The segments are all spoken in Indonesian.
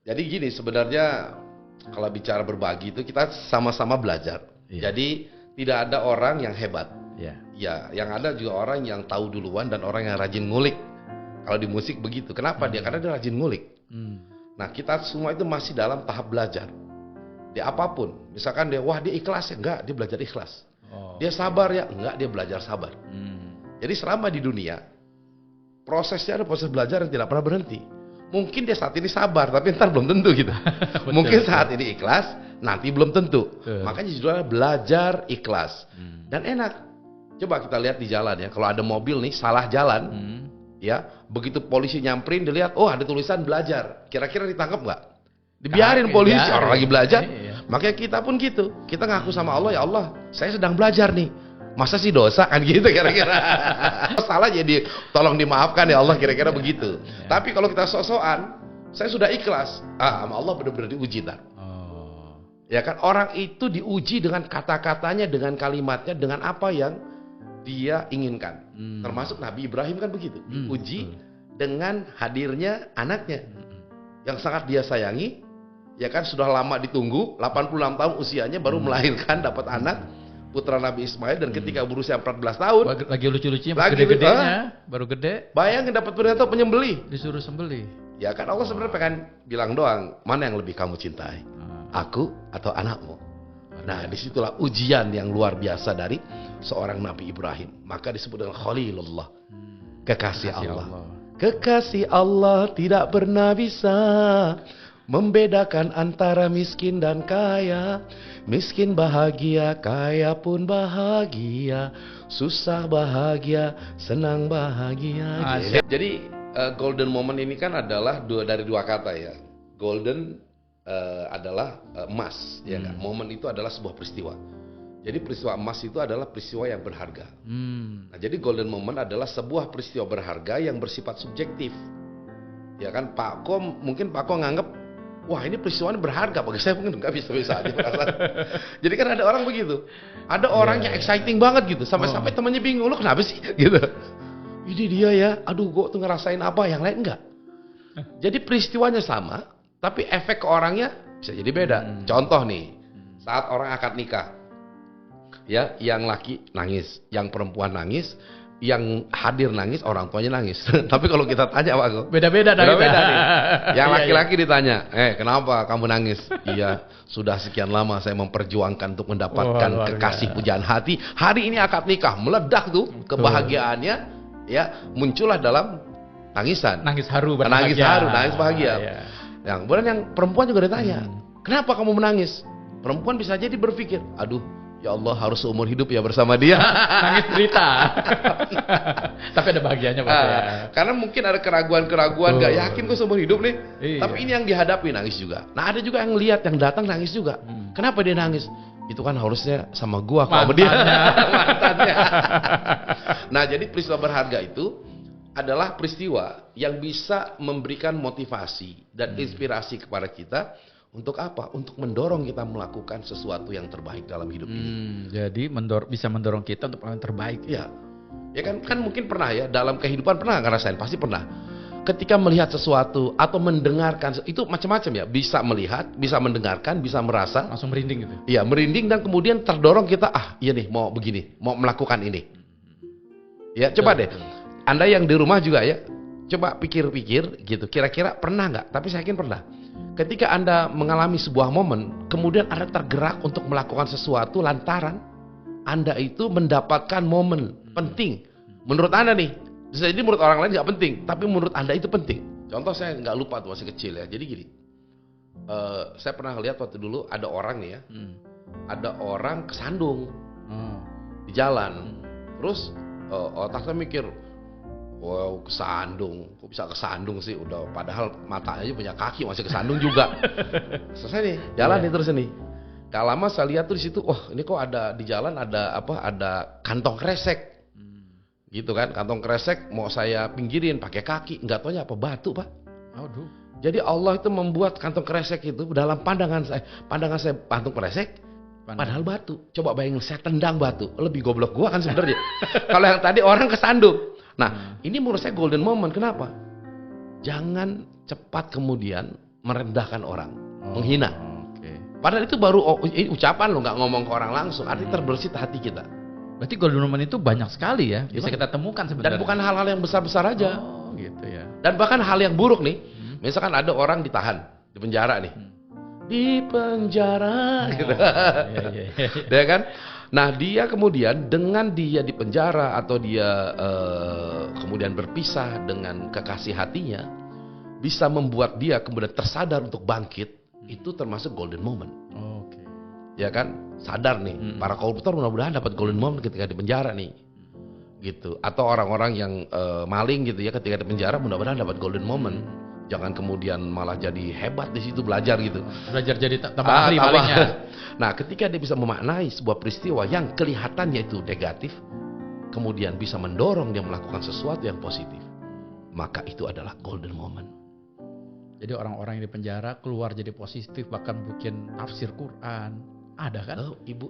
Jadi gini, sebenarnya kalau bicara berbagi itu kita sama-sama belajar. Iya. Jadi tidak ada orang yang hebat. Ya. Ya, yang ada juga orang yang tahu duluan dan orang yang rajin ngulik. Kalau di musik begitu. Kenapa dia? Karena dia rajin ngulik. Nah, kita semua itu masih dalam tahap belajar. Di apapun. Misalkan dia, wah dia ikhlas ya? Enggak, dia belajar ikhlas. Dia sabar ya? Enggak, dia belajar sabar. Jadi selama di dunia, prosesnya ada proses belajar yang tidak pernah berhenti. Mungkin dia saat ini sabar, tapi ntar belum tentu gitu. Mungkin saat ini ikhlas, nanti belum tentu. Makanya judulnya belajar ikhlas. Dan enak. Coba kita lihat di jalan ya. Kalau ada mobil nih salah jalan, ya begitu polisi nyamperin, dilihat, oh ada tulisan belajar. Kira-kira ditangkap nggak? Dibiarin polisi, orang lagi belajar. Makanya kita pun gitu. Kita ngaku sama Allah, ya Allah, saya sedang belajar nih. Masa sih dosa kan gitu kira-kira. Salah jadi tolong dimaafkan ya Allah, kira-kira begitu. Tapi kalau kita sok-sokan, saya sudah ikhlas. Sama Allah benar-benar diuji ntar. Ya kan, orang itu diuji dengan kata-katanya, dengan kalimatnya, dengan apa yang dia inginkan. Termasuk Nabi Ibrahim kan begitu. Diuji dengan hadirnya anaknya yang sangat dia sayangi. Ya kan, sudah lama ditunggu, 86 tahun usianya baru melahirkan, dapat anak, putra Nabi Ismail. Dan ketika berusia 14 tahun, lagi lucu-lucunya, gede-gedenya, baru gede. Bayangin dapat perintah penyembelih, disuruh sembelih. Ya kan, Allah sebenarnya pengen bilang doang, mana yang lebih kamu cintai, aku atau anakmu. Nah, disitulah ujian yang luar biasa dari seorang Nabi Ibrahim. Maka disebut dengan Khalilullah, kekasih Allah. Kekasih Allah tidak pernah bisa membedakan antara miskin dan kaya. Miskin bahagia, kaya pun bahagia. Susah bahagia, senang bahagia. Jadi golden moment ini kan adalah dari dua kata ya. Golden adalah emas, ya kan? Momen itu adalah sebuah peristiwa. Jadi peristiwa emas itu adalah peristiwa yang berharga. Nah, jadi golden moment adalah sebuah peristiwa berharga yang bersifat subjektif. Ya kan, Pak Ko mungkin Pak Ko nganggep, wah ini peristiwanya berharga, bagi saya mungkin nggak bisa-bisa aja perasaan. Jadi kan ada orang begitu. Ada orang yang exciting banget gitu, sampai-sampai temannya bingung, lu kenapa sih? Gitu. Ini dia ya, aduh gue tuh ngerasain apa, yang lain enggak. Jadi peristiwanya sama, tapi efek ke orangnya bisa jadi beda. Contoh nih, saat orang akad nikah, ya, yang laki nangis, yang perempuan nangis, yang hadir nangis, orang tuanya nangis. Tapi kalau kita tanya Pak, beda-beda nih. Yang laki-laki ditanya, kenapa kamu nangis? Iya, sudah sekian lama saya memperjuangkan untuk mendapatkan kekasih pujaan hati. Hari ini akad nikah, meledak tuh kebahagiaannya, ya muncullah dalam tangisan. Nangis haru, nangis bahagia. Yang kemudian yang perempuan juga ditanya, kenapa kamu menangis? Perempuan bisa jadi berpikir, aduh, ya Allah, harus seumur hidup ya bersama dia. Nangis cerita. Tapi ada bahagianya Pak ya. Karena mungkin ada keraguan-keraguan, gak yakin gue seumur hidup nih. Tapi ini yang dihadapi, nangis juga. Nah, ada juga yang lihat, yang datang nangis juga. Kenapa dia nangis? Itu kan harusnya sama gua kalau dia. Mantannya. Nah, jadi peristiwa berharga itu adalah peristiwa yang bisa memberikan motivasi dan inspirasi kepada kita. Untuk apa? Untuk mendorong kita melakukan sesuatu yang terbaik dalam hidup ini. Jadi bisa mendorong kita untuk yang terbaik. Ya, ya kan mungkin pernah ya, dalam kehidupan pernah ngerasain, pasti pernah. Ketika melihat sesuatu atau mendengarkan, itu macam-macam ya. Bisa melihat, bisa mendengarkan, bisa merasa. Langsung merinding gitu. Iya, merinding dan kemudian terdorong kita, iya nih mau begini, mau melakukan ini. Ya, coba deh. Anda yang di rumah juga ya, coba pikir-pikir gitu. Kira-kira pernah nggak? Tapi saya yakin pernah. Ketika Anda mengalami sebuah momen, kemudian Anda tergerak untuk melakukan sesuatu lantaran Anda itu mendapatkan momen penting. Menurut Anda nih, jadi menurut orang lain nggak penting, tapi menurut Anda itu penting. Contoh saya nggak lupa tuh masih kecil ya. Jadi gini, saya pernah lihat waktu dulu ada orang nih ya, ada orang kesandung di jalan. Terus otak saya mikir, wow, kesandung, kok bisa kesandung sih? Udah padahal matanya aja punya kaki masih kesandung juga. Selesai nih, jalan nih terus nih. Gak lama saya lihat tuh di situ, wah ini kok ada di jalan ada apa? Ada kantong kresek, gitu kan? Kantong kresek mau saya pinggirin pakai kaki, nggak taunya apa batu Pak. Aduh. Jadi Allah itu membuat kantong kresek itu dalam pandangan saya kantong kresek. Padahal batu. Coba bayangin saya tendang batu, lebih goblok gua kan sebenarnya. Kalau yang tadi orang kesandung. Nah, ini menurut saya golden moment. Kenapa? Jangan cepat kemudian merendahkan orang, menghina. Oke. Padahal itu baru ucapan lo, nggak ngomong ke orang langsung. Artinya terbersit hati kita. Berarti golden moment itu banyak sekali ya, bisa kita temukan sebenarnya. Dan bukan hal-hal yang besar-besar aja. Oh, gitu ya. Dan bahkan hal yang buruk nih, misalkan ada orang ditahan di penjara nih, di penjara, gitu. Iya. Ya kan? Nah dia kemudian dengan dia di penjara atau dia kemudian berpisah dengan kekasih hatinya, bisa membuat dia kemudian tersadar untuk bangkit, itu termasuk golden moment. Oke. Ya kan? Sadar nih, para koruptor mudah-mudahan dapat golden moment ketika di penjara nih. Gitu. Atau orang-orang yang maling gitu ya, ketika di penjara mudah-mudahan dapat golden moment. Jangan kemudian malah jadi hebat di situ belajar gitu. Belajar jadi tambah ahli malingnya. Nah, ketika dia bisa memaknai sebuah peristiwa yang kelihatannya itu negatif, kemudian bisa mendorong dia melakukan sesuatu yang positif, maka itu adalah golden moment. Jadi orang-orang yang di penjara keluar jadi positif, bahkan bikin tafsir Quran. Ada kan? Oh, Ibu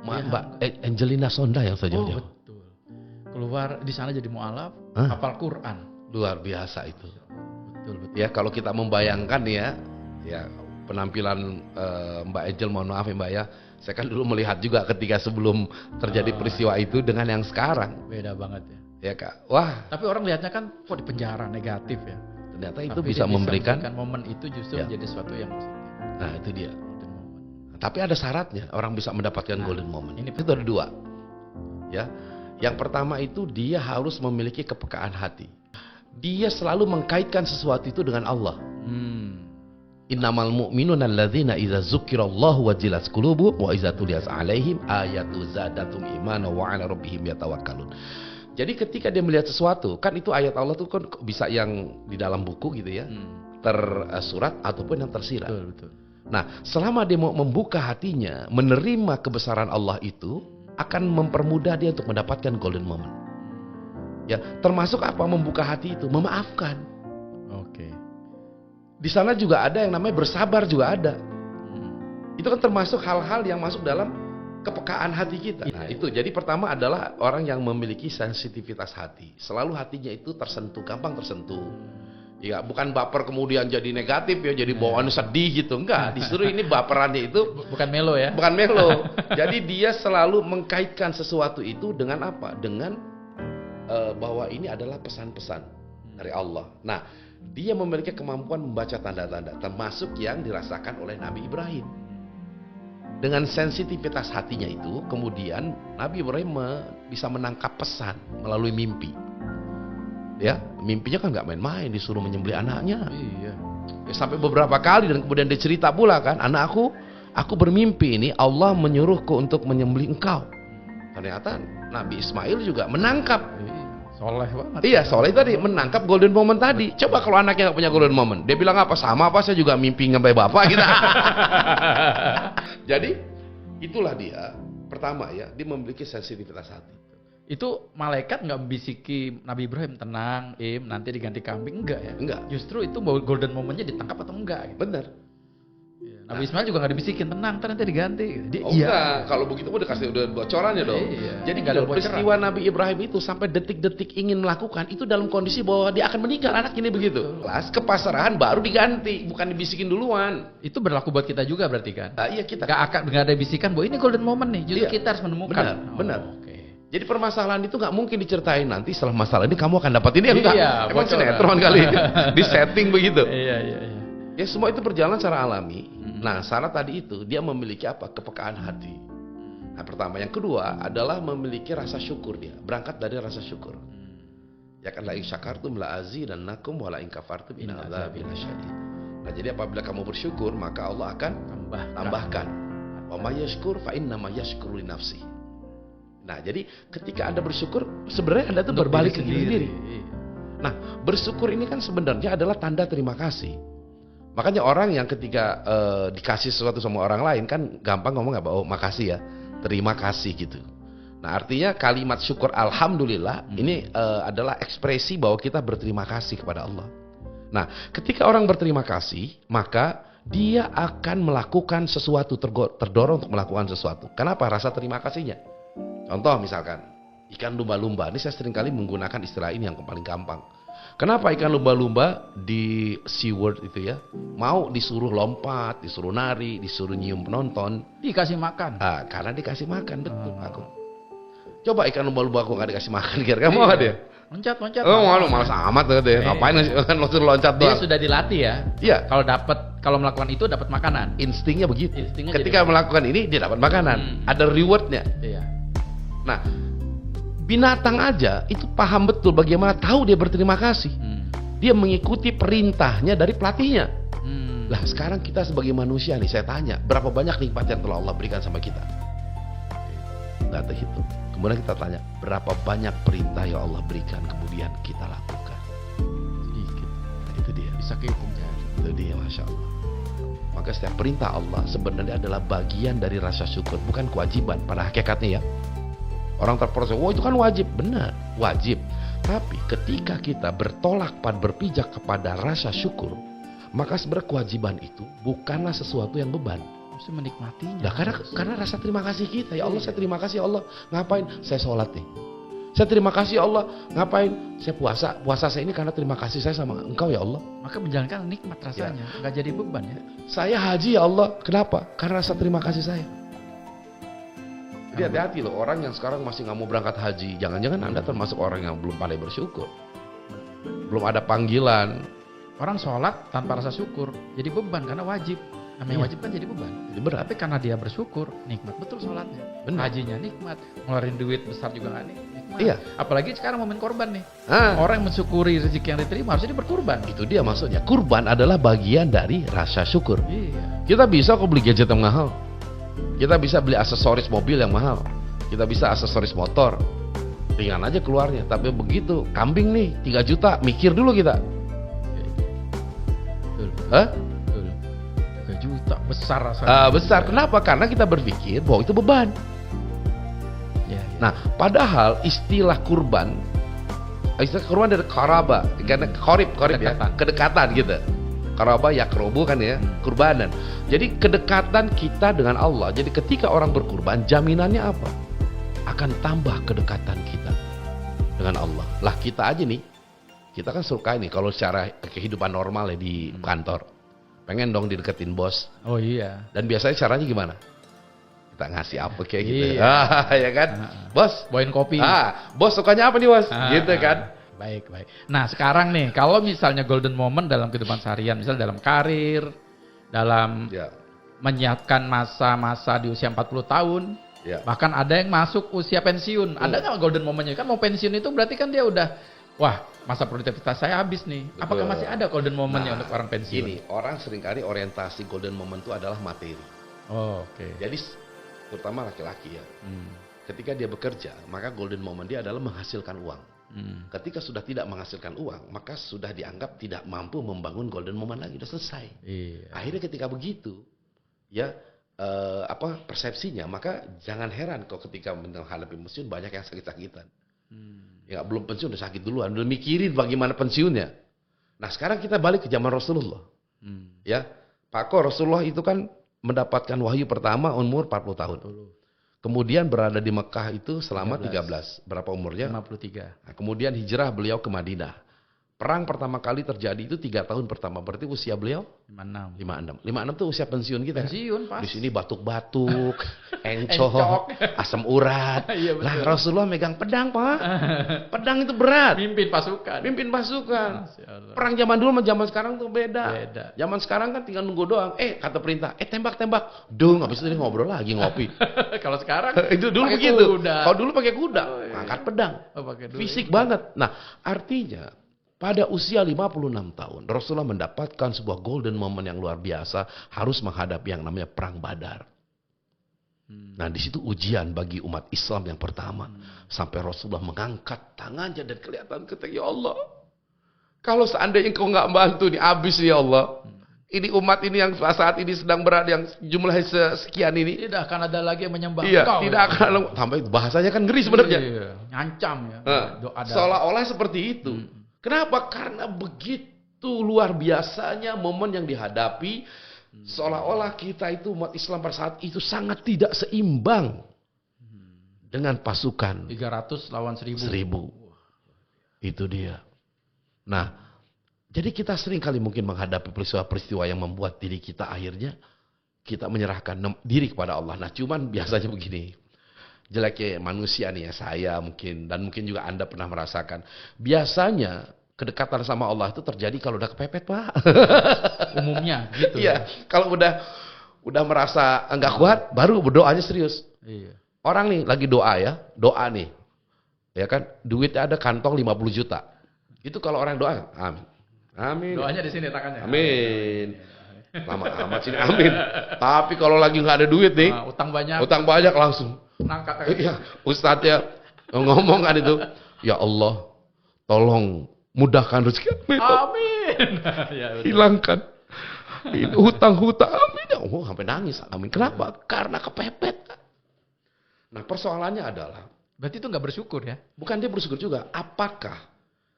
Mbak Angelina Sonda yang saja. Oh, betul. Keluar di sana jadi mualaf, hafal Quran. Luar biasa itu. Betul. Ya, kalau kita membayangkan ya penampilan Mbak Angel, mohon maaf ya Mbak ya, saya kan dulu melihat juga ketika sebelum terjadi peristiwa itu dengan yang sekarang. Beda banget ya. Ya Kak, wah. Tapi orang lihatnya kan kok di penjara negatif ya. Ternyata itu tapi bisa memberikan momen itu justru menjadi sesuatu yang positif. Nah itu dia. Golden moment. Tapi ada syaratnya orang bisa mendapatkan golden moment. Ini itu ada dua. Ya, yang pertama itu dia harus memiliki kepekaan hati. Dia selalu mengkaitkan sesuatu itu dengan Allah. Innamal mu'minuna alladzina idza dzukirallahu wajilat qulubuhum wa idza tuliyat alaihim ayatu zadatum imana wa 'ala rabbihim yatawakkalun. Jadi ketika dia melihat sesuatu, kan itu ayat Allah tuh kan bisa yang di dalam buku gitu ya, tersurat ataupun yang tersirat. Betul. Nah, selama dia mau membuka hatinya, menerima kebesaran Allah itu, akan mempermudah dia untuk mendapatkan golden moment. Ya, termasuk apa? Membuka hati itu, memaafkan. Oke. Di sana juga ada yang namanya bersabar juga ada. Itu kan termasuk hal-hal yang masuk dalam kepekaan hati kita. Nah, itu jadi pertama adalah orang yang memiliki sensitivitas hati. Selalu hatinya itu tersentuh, gampang tersentuh. Ya, bukan baper kemudian jadi negatif ya, jadi bawaan sedih gitu. Enggak, disuruh ini baperannya itu bukan melo ya. Bukan melo. Jadi dia selalu mengkaitkan sesuatu itu dengan apa? Dengan bahwa ini adalah pesan-pesan dari Allah. Nah, dia memiliki kemampuan membaca tanda-tanda, termasuk yang dirasakan oleh Nabi Ibrahim. Dengan sensitivitas hatinya itu, kemudian Nabi Ibrahim bisa menangkap pesan melalui mimpi. Ya, mimpinya kan nggak main-main, disuruh menyembelih anaknya. Iya. Ya, sampai beberapa kali dan kemudian dia cerita pula kan, anakku, aku bermimpi ini Allah menyuruhku untuk menyembelih engkau. Ternyata Nabi Ismail juga menangkap. Soleh banget. Iya, soleh tadi menangkap golden moment tadi. Coba kalau anaknya nggak punya golden moment, dia bilang apa? Sama apa? Saya juga mimpi nyembelih bapak gitu. Jadi itulah dia. Pertama ya, dia memiliki sensitivitas hati. Itu malaikat nggak bisiki Nabi Ibrahim, tenang, nanti diganti kambing, enggak ya? Enggak. Justru itu golden momennya ditangkap atau enggak? Gitu. Bener. Nabi Ismail juga nggak dibisikin, tenang, nanti diganti. Dia, enggak. Kalau begitu udah kasih bocorannya dong. Iya. Jadi kalau peristiwa Nabi Ibrahim itu sampai detik-detik ingin melakukan itu dalam kondisi bahwa dia akan meninggal anak ini begitu. Kelas kepasrahan baru diganti, bukan dibisikin duluan. Itu berlaku buat kita juga berarti kan? Iya kita. Nggak ada bisikan bahwa ini golden moment nih. Justru kita harus menemukan. Benar. Jadi permasalahan itu nggak mungkin diceritain nanti setelah masalah ini kamu akan dapat ini enggak. Emang sinetron kali di setting begitu. Iya. Ya semua itu berjalan secara alami. Nah syarat tadi itu dia memiliki apa? Kepekaan hati. Nah pertama, yang kedua adalah memiliki rasa syukur dia. Berangkat dari rasa syukur. Ya kan la in syakartum la azidannakum wa la in kafartum inna adzabi lasyadid. Nah jadi apabila kamu bersyukur maka Allah akan tambahkan. Wa may yashkur fa inna ma yashkuru li nafsi. Nah jadi ketika Anda bersyukur sebenarnya Anda tuh berbalik ke diri sendiri. Nah bersyukur ini kan sebenarnya adalah tanda terima kasih. Makanya orang yang ketika dikasih sesuatu sama orang lain kan gampang ngomong oh makasih ya, terima kasih gitu. Nah artinya kalimat syukur alhamdulillah ini adalah ekspresi bahwa kita berterima kasih kepada Allah. Nah ketika orang berterima kasih maka dia akan melakukan sesuatu, terdorong untuk melakukan sesuatu. Kenapa? Rasa terima kasihnya. Contoh misalkan ikan lumba-lumba, ini saya seringkali menggunakan istilah ini yang paling gampang. Kenapa ikan lumba-lumba di SeaWorld itu ya mau disuruh lompat, disuruh nari, disuruh nyium penonton? Dikasih makan. Karena dikasih makan, betul aku. Coba ikan lumba-lumba aku nggak dikasih makan, kira-kira mau nggak dia? Loncat. Malas amat deh. Ngapain kan loncat Dia doang? sudah dilatih ya. Iya. Kalau melakukan itu dapat makanan. Instingnya begitu. Instingnya Ketika jadi melakukan ini dia dapat makanan, ada rewardnya. Iya. Nah, binatang aja itu paham betul bagaimana tahu dia berterima kasih. Dia mengikuti perintahnya dari pelatihnya. Lah sekarang kita sebagai manusia nih, saya tanya, berapa banyak nikmat yang telah Allah berikan sama kita? Nggak terhitung. Kemudian kita tanya, berapa banyak perintah yang Allah berikan kemudian kita lakukan? Sedikit. Nah, itu dia. Bisa kehitung jari. Itu dia, Masya Allah. Maka setiap perintah Allah sebenarnya adalah bagian dari rasa syukur, bukan kewajiban pada hakikatnya ya. Orang terproses, itu kan wajib. Benar, wajib. Tapi ketika kita berpijak kepada rasa syukur, maka sebenarnya kewajiban itu bukanlah sesuatu yang beban. Mesti menikmatinya. Nah, karena rasa terima kasih kita. Ya Allah, saya terima kasih ya Allah. Ngapain? Saya sholat nih. Saya terima kasih ya Allah. Ngapain? Saya puasa. Puasa saya ini karena terima kasih saya sama Engkau ya Allah. Maka menjalankan nikmat rasanya, nggak jadi beban ya. Saya haji ya Allah. Kenapa? Karena rasa terima kasih saya. Jadi hati-hati loh, orang yang sekarang masih nggak mau berangkat haji. Jangan-jangan Anda termasuk orang yang belum pandai bersyukur. Belum ada panggilan. Orang sholat tanpa rasa syukur jadi beban karena wajib. Namanya wajib kan jadi beban. Jadi berat. Tapi karena dia bersyukur, nikmat betul sholatnya. Benar. Hajinya nikmat, ngeluarin duit besar juga nggak nikmat. Iya. Apalagi sekarang momen korban nih. Orang yang mensyukuri rezeki yang diterima harusnya dia berkurban. Itu dia maksudnya. Kurban adalah bagian dari rasa syukur. Iya. Kita bisa kok beli gadget yang mahal. Kita bisa beli aksesoris mobil yang mahal. Kita bisa aksesoris motor. Ringan aja keluarnya. Tapi begitu kambing nih 3 juta, mikir dulu kita. Betul. Hah? Betul. 3 juta besar rasanya. Besar. Kenapa? Karena kita berpikir bahwa itu beban. Ya. Nah, padahal istilah kurban dari karaba, karena korib ya, kedekatan gitu. Karaba yakrobu kan ya, kurbanan. Jadi kedekatan kita dengan Allah. Jadi ketika orang berkurban, jaminannya apa? Akan tambah kedekatan kita dengan Allah. Lah kita aja nih, kita kan suka ini kalau secara kehidupan normal ya di kantor. Pengen dong dideketin bos. Oh iya. Dan biasanya caranya gimana? Kita ngasih apa kayak gitu. Iya. Ya kan? Bos, bawain kopi. Bos sukanya apa nih bos? Gitu kan? Baik. Nah sekarang nih, kalau misalnya golden moment dalam kehidupan seharian, misalnya dalam karir, dalam menyiapkan masa-masa di usia 40 tahun, bahkan ada yang masuk usia pensiun. Ada nggak golden momennya? Kan mau pensiun itu berarti kan dia udah, wah masa produktivitas saya habis nih. Betul. Apakah masih ada golden momennya untuk orang pensiun? Gini, orang seringkali orientasi golden moment itu adalah materi. Oh, oke. Jadi terutama laki-laki ya, ketika dia bekerja, maka golden moment dia adalah menghasilkan uang. Ketika sudah tidak menghasilkan uang, maka sudah dianggap tidak mampu membangun golden moment lagi, sudah selesai. Iya. Akhirnya ketika begitu, ya persepsinya, maka jangan heran kok ketika menghadapi pensiun banyak yang sakit-sakitan. Ya belum pensiun udah sakit duluan, udah mikirin bagaimana pensiunnya. Nah sekarang kita balik ke zaman Rasulullah. Ya, Pak Ko, Rasulullah itu kan mendapatkan wahyu pertama umur 40 tahun. Kemudian berada di Mekah itu selama 13. Berapa umurnya? 53. Nah, kemudian hijrah beliau ke Madinah. Perang pertama kali terjadi itu 3 tahun pertama. Berarti usia beliau? 56. 56 itu usia pensiun kita. Pensiun pas. Di sini batuk-batuk, encok, asam urat. Iya, lah Rasulullah megang pedang, Pak. Pedang itu berat. Mimpin pasukan. Perang zaman dulu sama zaman sekarang tuh beda. Zaman sekarang kan tinggal nunggu doang. Kata perintah, tembak-tembak. Dung, habis itu ngobrol lagi ngopi. Kalau sekarang itu dulu begitu. Kalau dulu pakai kuda, angkat pedang. Fisik banget. Nah, artinya pada usia 56 tahun, Rasulullah mendapatkan sebuah golden moment yang luar biasa, harus menghadapi yang namanya Perang Badar. Nah, di situ ujian bagi umat Islam yang pertama. Sampai Rasulullah mengangkat tangannya dan kelihatan kata, ya Allah, kalau seandainya engkau nggak bantu nih, habis ya Allah. Ini umat ini yang saat ini sedang berada yang jumlahnya sekian ini. Tidak akan ada lagi yang menyembah engkau. Tidak akan. Sampai bahasanya kan ngeri sebenarnya. Ngancam ya. Seolah-olah seperti itu. Kenapa? Karena begitu luar biasanya momen yang dihadapi, seolah-olah kita itu umat Islam pada saat itu sangat tidak seimbang dengan pasukan 300 lawan 1000. Itu dia. Nah, jadi kita sering kali mungkin menghadapi peristiwa-peristiwa yang membuat diri kita akhirnya kita menyerahkan diri kepada Allah. Nah, cuman biasanya begini. Jeleknya manusia nih ya, saya mungkin, dan mungkin juga Anda pernah merasakan. Biasanya kedekatan sama Allah itu terjadi kalau udah kepepet, Pak. Umumnya gitu. Iya, kalau udah merasa enggak kuat, baru berdoanya serius. Iya. Orang nih lagi doa nih. Ya kan, duitnya ada kantong 50 juta. Itu kalau orang doa, amin. Amin. Doanya di sini tangannya. Amin. Lama amat sini, amin. Tapi kalau lagi nggak ada duit nih, utang banyak langsung. Nangkat. Iya, Ustadznya ngomong kan itu, ya Allah, tolong mudahkan rezeki. Amin. Hilangkan hutang-hutang. Amin. Ya Allah, sampai nangis. Amin. Kenapa? Karena kepepet. Nah, persoalannya adalah, berarti itu nggak bersyukur ya? Bukan dia bersyukur juga. Apakah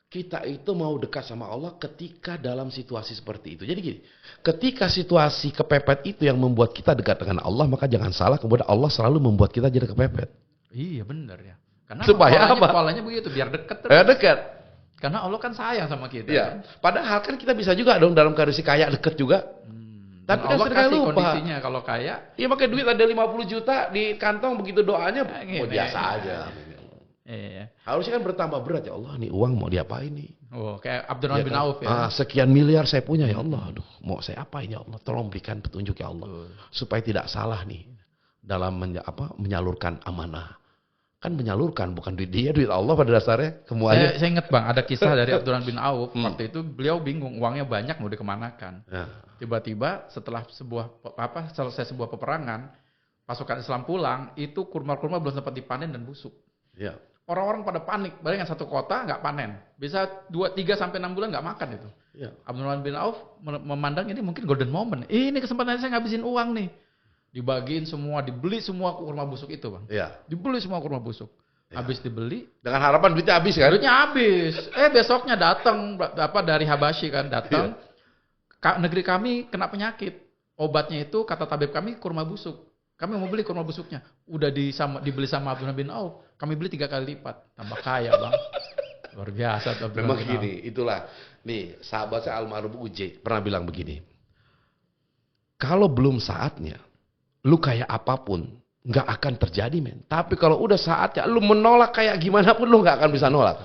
kita itu mau dekat sama Allah ketika dalam situasi seperti itu? Jadi gini, ketika situasi kepepet itu yang membuat kita dekat dengan Allah, maka jangan salah kemudian Allah selalu membuat kita jadi kepepet. Iya benar ya. Karena supaya polanya begitu, biar dekat. Dekat. Karena Allah kan sayang sama kita. Iya. Kan? Padahal kan kita bisa juga dong dalam kondisi kaya dekat juga. Tapi kan Allah kasih lupa. Kondisinya kalau kaya. Iya, pakai duit ada 50 juta di kantong, begitu doanya biasa aja. Iya. Harusnya kan bertambah berat, ya Allah, nih uang mau diapain nih? Oh, kayak Abdurrahman bin Auf ya. Sekian miliar saya punya, ya Allah. Aduh, mau saya apain ya Allah? Tolong berikan petunjuk ya Allah. Supaya tidak salah nih dalam menyalurkan amanah. Kan menyalurkan, bukan duit dia, duit Allah pada dasarnya. Semuanya. Saya ingat Bang, ada kisah dari Abdurrahman bin Auf. Waktu itu beliau bingung, uangnya banyak mau dikemanakan. Tiba-tiba setelah selesai sebuah peperangan, pasukan Islam pulang, itu kurma-kurma belum sempat dipanen dan busuk. Ya. Orang-orang pada panik, bayangin satu kota nggak panen, bisa 2, 3 sampai 6 bulan nggak makan itu. Ya. Abdurrahman bin Auf memandang ini mungkin golden moment. Ini kesempatan saya ngabisin uang nih, dibagiin semua, dibeli semua kurma busuk itu, Bang. Ya. Dibeli semua kurma busuk. Ya. Habis dibeli, dengan harapan duitnya habis kan? Duitnya habis. Besoknya datang dari Habasyi kan datang. Ya. Negeri kami kena penyakit. Obatnya itu kata tabib kami kurma busuk. Kami mau beli kurma busuknya. Udah dibeli sama Abdurrahman bin Auf. Kami beli 3 kali lipat. Tambah kaya, Bang. Luar biasa. Memang gini, itulah. Nih, sahabat saya almarhum Uje pernah bilang begini. Kalau belum saatnya, lu kayak apapun, nggak akan terjadi, men. Tapi kalau udah saatnya, lu menolak kayak gimana pun, lu nggak akan bisa nolak.